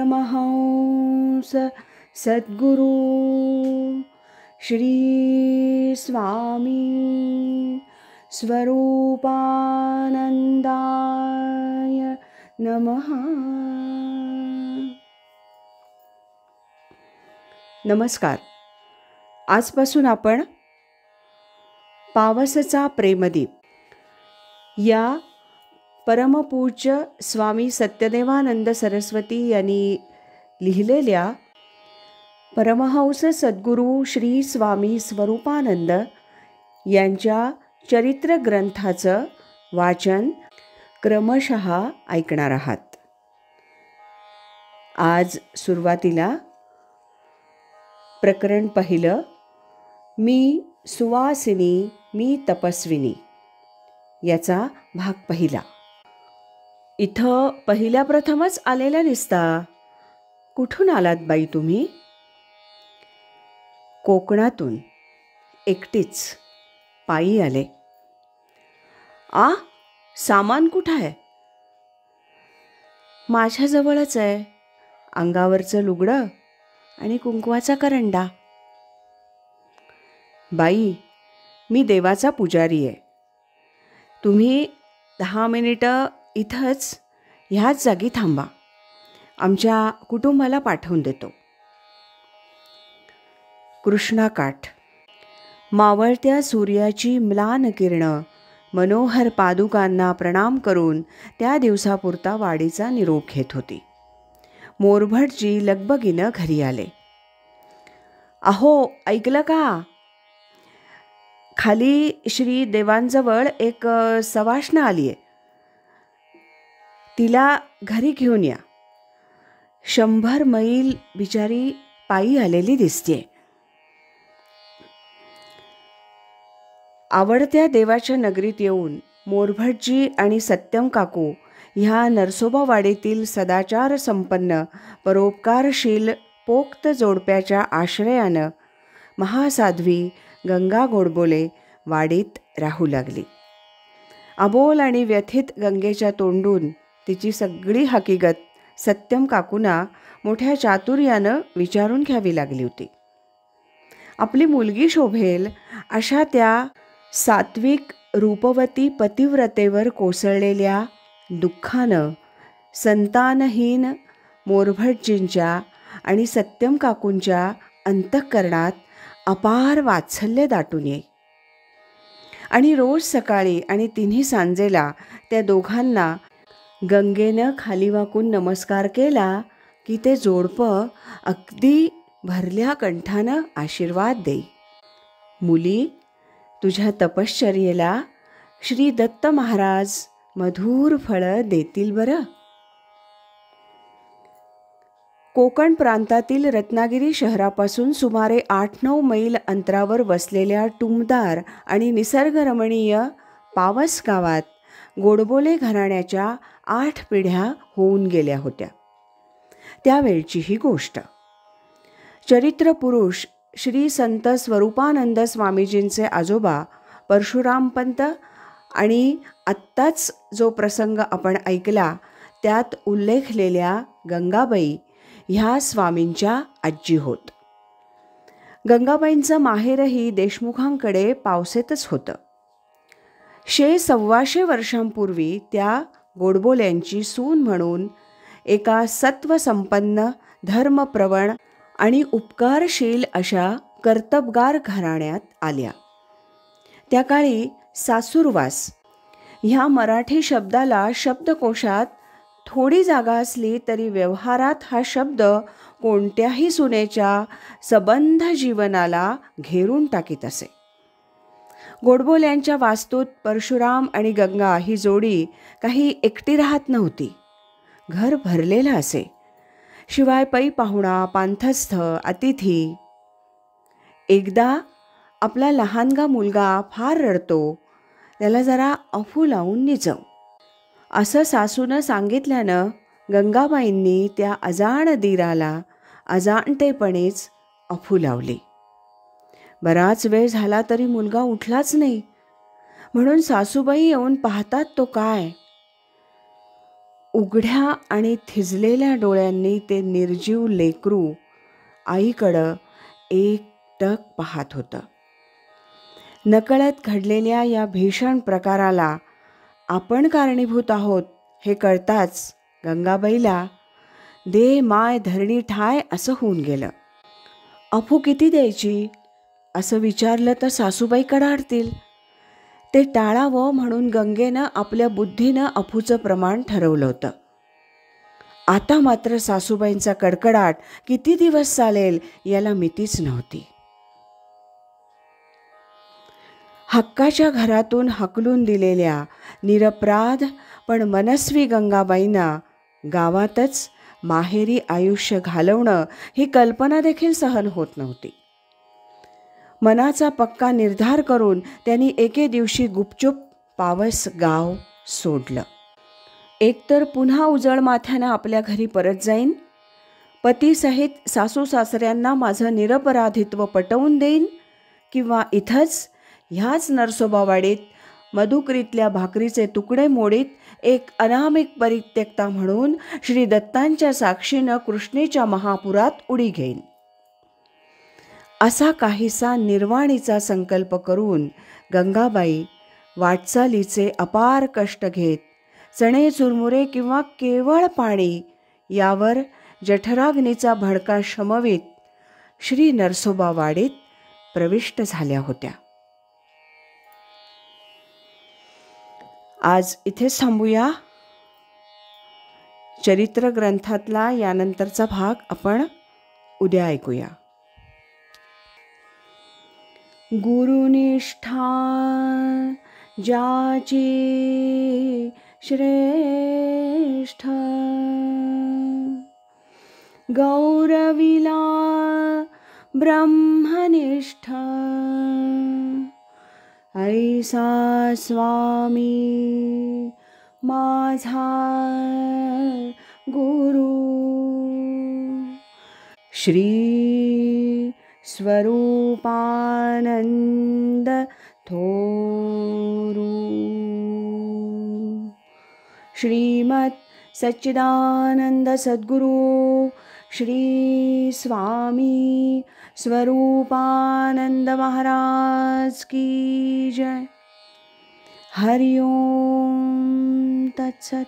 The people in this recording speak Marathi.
परमहंस सद्गुरु श्री स्वामी स्वरूपानंदाय नमः. नमस्कार. आजपासून आपण पावसचा प्रेमदीप या परमपूज्य स्वामी सत्यदेवानंद सरस्वती यांनी लिहिलेल्या परमहंस सद्गुरू श्री स्वामी स्वरूपानंद यांच्या चरित्र ग्रंथाचं वाचन क्रमशः ऐकणार आहात. आज सुरुवातीला प्रकरण पहिलं, मी सुवासिनी मी तपस्विनी, याचा भाग पहिला. इथं पहिल्या प्रथमच आलेल्या दिसता. कुठून आलात बाई तुम्ही? कोकणातून. एकटीच. पायी आले. सामान कुठं आहे? माझ्याजवळच आहे. अंगावरचं लुगडं आणि कुंकवाचा करंडा. बाई, मी देवाचा पुजारी आहे. तुम्ही 10 मिनिटं इथंच ह्याच जागी थांबा. आमच्या कुटुंबाला पाठवून देतो. कृष्णाकाठ. मावळत्या सूर्याची म्लान किरणं मनोहर पादुकांना प्रणाम करून त्या दिवसापुरता वाडीचा निरोप घेत होती. मोरभटजी लगबगीनं घरी आले. अहो, ऐकलं का? खाली श्री देवांजवळ एक सवाष्ण आली आहे. तिला घरी घेऊन या. 100 मैल बिचारी पायी आलेली दिसतेय. आवडत्या देवाच्या नगरीत येऊन मोरभटजी आणि सत्यम काकू ह्या नरसोबावाडीतील सदाचार संपन्न परोपकारशील पोक्त जोडप्याच्या आश्रयानं महासाध्वी गंगा गोडबोले वाडीत राहू लागली. अबोल आणि व्यथित गंगेच्या तोंडून तिची सगळी हकीकत सत्यम काकूंना मोठ्या चातुर्यानं विचारून घ्यावी लागली होती. आपली मुलगी शोभेल अशा त्या सात्विक रूपवती पतिव्रतेवर कोसळलेल्या दुःखानं संतानहीन मोरभटजींच्या आणि सत्यम काकूंच्या अंतःकरणात अपार वात्सल्य दाटून येई. आणि रोज सकाळी आणि तिन्ही सांजेला त्या दोघांना गंगेनं खाली वाकून नमस्कार केला की ते जोडपं अगदी भरल्या कंठानं आशीर्वाद देई. मुली, तुझ्या तपश्चर्येला श्री दत्त महाराज मधुर फळं देतील बरं. कोकण प्रांतातील रत्नागिरी शहरापासून सुमारे 8-9 मैल अंतरावर वसलेल्या टुमदार आणि निसर्गरमणीय पावस गावात गोडबोले घराण्याच्या 8 पिढ्या होऊन गेल्या होत्या. त्यावेळची ही गोष्ट. चरित्रपुरुष श्री संत स्वरूपानंद स्वामीजींचे आजोबा परशुरामपंत आणि आत्ताच जो प्रसंग आपण ऐकला त्यात उल्लेखलेल्या गंगाबाई ह्या स्वामींच्या आजी होत. गंगाबाईंचं माहेरही देशमुखांकडे पावसेतच होतं. 100-125 वर्षांपूर्वी त्या गोडबोल्यांची सून म्हणून एका सत्वसंपन्न धर्मप्रवण आणि उपकारशील अशा कर्तबगार घराण्यात आल्या. त्या काळी सासूरवास ह्या मराठी शब्दाला शब्दकोशात थोडी जागा असली तरी व्यवहारात हा शब्द कोणत्याही सुनेच्या सबंध जीवनाला घेरून टाकीत असे. गोडबोल्यांच्या वास्तूत परशुराम आणि गंगा ही जोडी काही एकटी राहत नव्हती. घर भरलेलं असे. शिवाय पै पाहुणा, पांथस्थ, अतिथी. एकदा आपला लहानगा मुलगा फार रडतो, त्याला जरा अफू लावून निजव, असं सासूनं सांगितल्यानं गंगाबाईंनी त्या अजाण दीराला अजाणतेपणेच अफू लावली. बराच वेळ झाला तरी मुलगा उठलाच नाही. म्हणून सासूबाई येऊन पाहतात तो काय. उघड्या आणि थिजलेल्या डोळ्यांनी ते निर्जीव लेकरू आईकडं एकटक पाहत होतं. नकळत घडलेल्या या भीषण प्रकाराला आपण कारणीभूत आहोत हे कळताच गंगाबाईला दे माय धरणी ठाय असं होऊन गेलं. अफू किती द्यायची असं विचारलं तर सासूबाई कडाडतील. ते टाळावं म्हणून गंगेनं आपल्या बुद्धीनं अफूचं प्रमाण ठरवलं होतं. आता मात्र सासूबाईंचा कडकडाट किती दिवस चालेल याला मितीच नव्हती. हक्काच्या घरातून हकलून दिलेल्या निरपराध पण मनस्वी गंगाबाईंना गावातच माहेरी आयुष्य घालवणं ही कल्पना देखील सहन होत नव्हती. मनाचा पक्का निर्धार करून त्यांनी एके दिवशी गुपचूप पावस गाव सोडलं. एकतर पुन्हा उजळ माथ्यानं आपल्या घरी परत जाईन, पतीसहित सासू सासऱ्यांना माझं निरपराधित्व पटवून देईन, किंवा इथंच ह्याच नरसोबावाडीत मधुकरीतल्या भाकरीचे तुकडे मोडीत एक अनामिक परित्यक्ता म्हणून श्री दत्तांच्या साक्षीनं कृष्णेच्या महापुरात उडी घेईन. असा काहीसा निर्वाणीचा संकल्प करून गंगाबाई वाटचालीचे अपार कष्ट घेत चणे चुरमुरे किंवा केवळ पाणी यावर जठराग्नीचा भडका शमवीत श्री नरसोबावाडीत प्रविष्ट झाल्या होत्या. आज इथेच थांबूया. चरित्र ग्रंथातला यानंतरचा भाग आपण उद्या ऐकूया. गुरुनिष्ठा ज्याची श्रेष्ठ, गौरविला ब्रह्मनिष्ठ, ऐसा स्वामी माझा गुरु. श्री स्वरूपानंद थोरू. श्रीमत् सच्चिदानंद सद्गुरु श्री स्वामी स्वरूपानंद महाराज की जय. हरि ओम तत्सत.